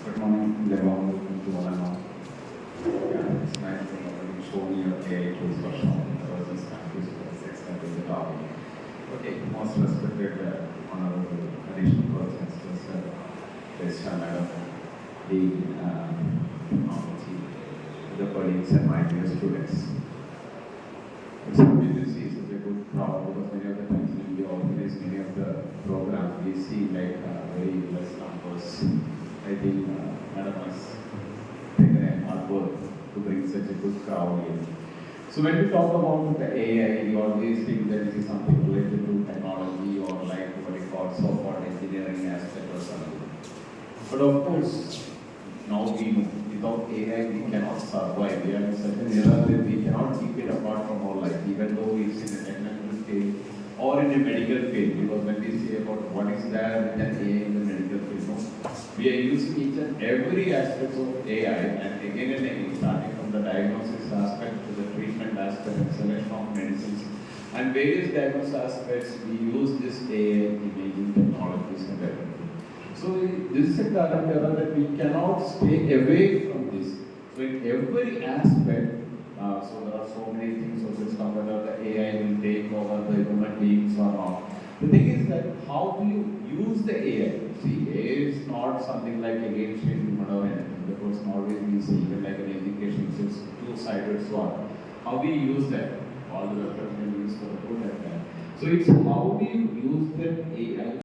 Good morning, everyone. Welcome to all and all. Yeah, it's nice to show me your AI tools for Sean. I was just confused for the sex that is the topic. Okay, most respected honorable additional professors, Mr. Madam, Dean, Technology, the colleagues and my dear students. It's happy to see such a good crowd because many of the times when we organize many of the programs, we see like very less numbers. I think Madam has taken a hard work to bring such a good crowd in. So when we talk about the AI, we always think that it is something related to technology or like what we call so-called engineering aspect or something. But of course, now we know without AI we cannot survive. We are in such an era that we cannot keep it apart from our life, even though it's in a technical field or in a medical field. Because when we say about what is there with an AI in the medical field, no? We are using each and every aspect of AI, and again and again, starting from the diagnosis aspect to the treatment aspect and selection of medicines and various diagnosis aspects, we use this AI imaging technologies and everything. So this is a current era that we cannot stay away from this. So in every aspect, so there are so many things, so it's come whether the AI will take over the human beings or not. The thing is that how do you use the AI? See, AI is not something like against human or anything. Because always we see even like an education, it's two-sided sword. How we use that? All the weapons can be used for the good and bad. So it's how do you use that AI